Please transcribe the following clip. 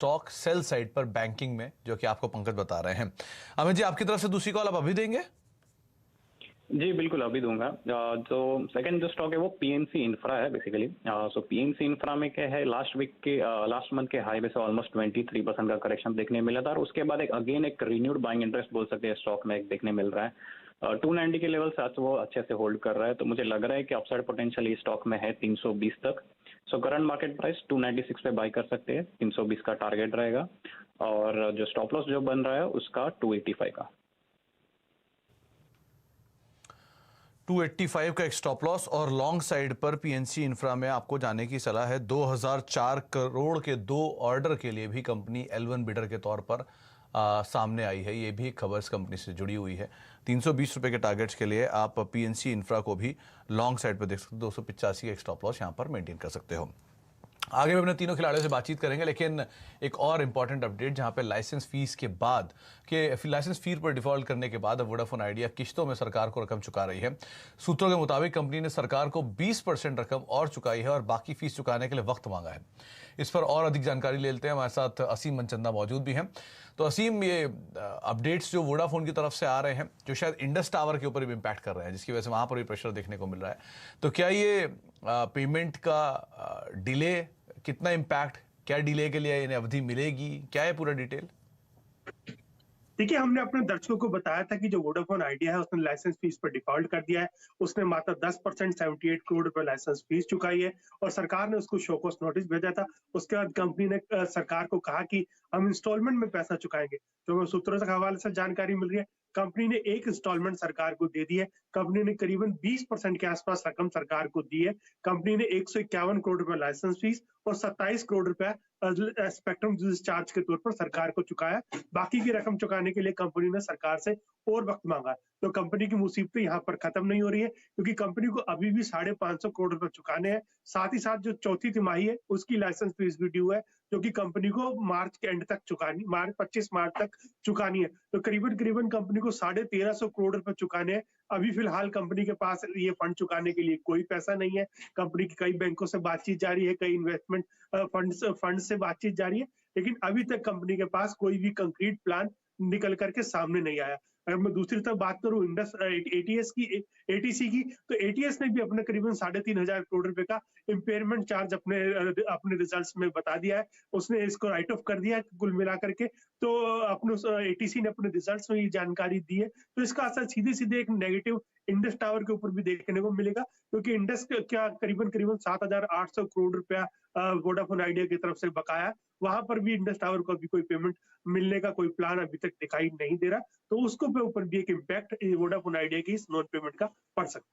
Stock sell side पर banking में, जो कि आपको पंकज बता रहे हैं। अमित जी, आपकी तरफ से दूसरी कॉल आप अभी देंगे? जी, बिल्कुल अभी दूँगा। जो सेकंड जो स्टॉक है वो पीएनसी इंफ्रा है बेसिकली। सो पीएनसी इंफ्रा में क्या है, लास्ट मंथ के हाई पे से ऑलमोस्ट 23% का करेक्शन देखने मिला था और उसके बाद एक रिन्यूड बाइंग इंटरेस्ट बोल सकते हैं स्टॉक में एक देखने मिल रहा है। 290 के लेवल से आज वो अच्छे से होल्ड कर रहा है, तो मुझे लग रहा है कि अपसाइड पोटेंशियल इस स्टॉक में है 320 तक। सो करंट मार्केट प्राइस 296 पे बाय कर सकते हैं, 320 का टारगेट रहेगा और जो स्टॉप लॉस जो बन रहा है उसका 285 का। 285 का एक स्टॉप लॉस और लॉन्ग साइड पर पीएनसी इंफ्रा में आपको जाने की सलाह है। 2004 करोड़ के 2 ऑर्डर के लिए भी कंपनी L1 बिडर के तौर पर सामने आई है। ये भी एक खबर इस कंपनी से जुड़ी हुई है। 320 रुपए के टारगेट्स के लिए आप पीएनसी इंफ्रा को भी लॉन्ग साइड पर देख सकते हो। 285 का एक स्टॉप लॉस यहाँ पर मेंटेन कर सकते हो। आगे भी अपने तीनों खिलाड़ियों से बातचीत करेंगे, लेकिन एक और इंपॉर्टेंट अपडेट, जहां पे लाइसेंस फीस के बाद लाइसेंस फी पर डिफॉल्ट करने के बाद अब वोडाफोन आइडिया किश्तों में सरकार को रकम चुका रही है। सूत्रों के मुताबिक कंपनी ने सरकार को 20% रकम और चुकाई है और बाकी फीस चुकाने के लिए वक्त मांगा है। इस पर और अधिक जानकारी ले लेते हैं। हमारे साथ असीम मनचंदा मौजूद भी हैं। तो असीम, ये अपडेट्स जो वोडाफोन की तरफ से आ रहे हैं, जो शायद इंडस टावर के ऊपर भी इम्पैक्ट कर रहे हैं, जिसकी वजह से वहां पर भी प्रेशर देखने को मिल रहा है, तो क्या ये पेमेंट का डिले, कितना इम्पैक्ट, क्या डिले के लिए इन्हें अवधि मिलेगी, क्या है पूरा डिटेल? देखिए, हमने अपने दर्शकों को बताया था कि जो वोडाफोन आइडिया है उसने लाइसेंस फीस पर डिफॉल्ट कर दिया है। उसने मात्र 10% 78 करोड़ रुपए लाइसेंस फीस चुकाई है और सरकार ने उसको शो कॉज नोटिस भेजा था। उसके बाद कंपनी ने सरकार को कहा कि हम इंस्टॉलमेंट में पैसा चुकाएंगे। जो सूत्रों से हवाले से जानकारी मिल रही है, कंपनी ने एक इंस्टॉलमेंट सरकार को दे दी है। कंपनी ने करीबन 20% के आसपास रकम सरकार को दी है। कंपनी ने 151 करोड़ रुपए लाइसेंस फीस और 27 करोड़ रुपए स्पेक्ट्रम चार्ज के तौर पर सरकार को चुकाया। बाकी की रकम चुकाने के लिए कंपनी ने सरकार से और वक्त मांगा। तो कंपनी की मुसीबतें यहाँ पर खत्म नहीं हो रही है, क्योंकि कंपनी को अभी भी 550 करोड़ रुपए चुकाने हैं। साथ ही साथ जो चौथी तिमाही है उसकी लाइसेंस फीस भी ड्यू है, जो कि कंपनी को मार्च के एंड तक चुकानी, 25 मार्च तक चुकानी है। तो करीबन करीबन कंपनी को 1350 करोड़ रुपए चुकाने हैं। अभी फिलहाल कंपनी के पास ये फंड चुकाने के लिए कोई पैसा नहीं है। कंपनी की कई बैंकों से बातचीत जारी है, कई इन्वेस्टमेंट फंड से बातचीत जारी है, लेकिन अभी तक कंपनी के पास कोई भी कंक्रीट प्लान निकल करके सामने नहीं आया। अगर मैं दूसरी तरफ बात करूं एटीसी की, तो एटीएस ने भी अपने करीबन 3,500 करोड़ रुपए का इम्पेयरमेंट चार्ज अपने रिजल्ट्स में बता दिया है। उसने इसको राइट ऑफ कर दिया है कुल मिलाकर के। तो अपने एटीसी ने अपने रिजल्ट्स में ये जानकारी दी है, तो इसका असर सीधे सीधे एक नेगेटिव इंडस टावर के ऊपर भी देखने को मिलेगा, क्योंकि इंडस क्या करीबन करीबन 7,800 करोड़ रुपया वोडाफोन आइडिया की तरफ से बकाया। वहां पर भी इंडस टावर को अभी कोई पेमेंट मिलने का कोई प्लान अभी तक दिखाई नहीं दे रहा, तो उसको पे ऊपर भी एक इम्पैक्ट वोडाफोन आइडिया की इस नॉन पेमेंट का पड़ सकता है।